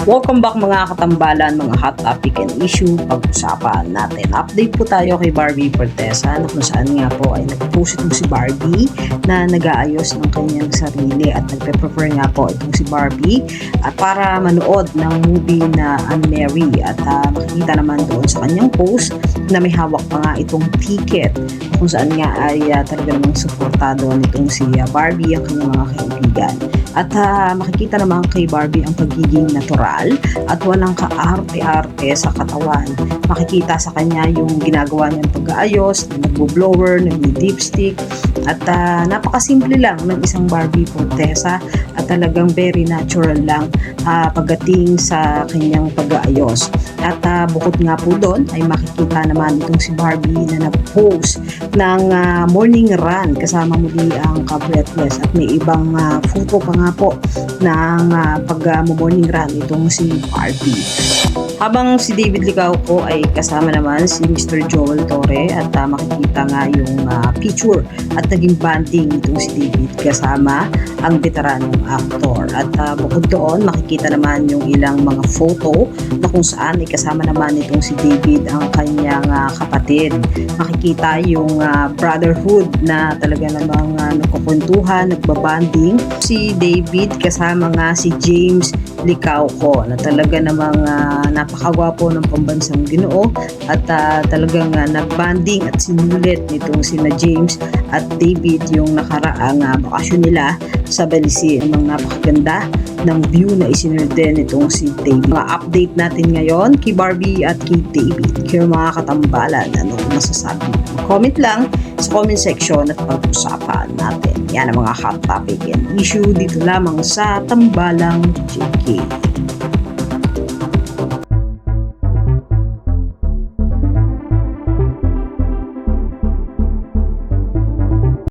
Welcome back mga katambalan, mga hot topic and issue pag-usapan natin. Update po tayo kay Barbie Fortesa na kung saan nga po ay nag-post itong si Barbie na nag-aayos ng kanyang sarili at nagpe-prefer nga po itong si Barbie at para manood ng movie na Unmarry at makikita naman doon sa kanyang post na may hawak pa nga itong ticket kung saan nga ay talaga namang suportado nitong si Barbie ang kanyang mga kaibigan. At makikita naman kay Barbie ang pagiging natural at walang kaarte-arte sa katawan. Makikita sa kanya yung ginagawa niyang pag-aayos, nagbo-blower, nagdi-dipstick at napakasimple lang ng isang Barbie Fortesa at talagang very natural lang pagdating sa kanyang pag-aayos. At bukod nga po doon ay makikita naman itong si Barbie na nag-post ng morning run kasama muli ang ka-breathless at may ibang photo pa nga po ng pag-morning run itong si Barbie. Habang si David Licauco ay kasama naman si Mr. Joel Torre at makikita nga yung picture at naging banding itong si David kasama ang veteranong aktor. At bukod doon makikita naman yung ilang mga photo na kung saan ay kasama naman itong si David ang kanyang kapatid. Makikita yung brotherhood na talaga namang nagkukwentuhan, nagbabanding. Si David kasama nga si James Licauco na talaga namang napakagwapo ng pambansang Ginoo at talagang nagbanding at sinulit nitong sina James at David yung nakaraang bakasyon nila sa Belize. Ang napakaganda ng view na isinunod din itong si David. Mga update natin ngayon kay Barbie at kay David. Kaya mga katambalan, ano masasabi? Comment lang sa comment section at pag-usapan natin. Yan ang mga hot topic and issue dito lamang sa Tambalang JK.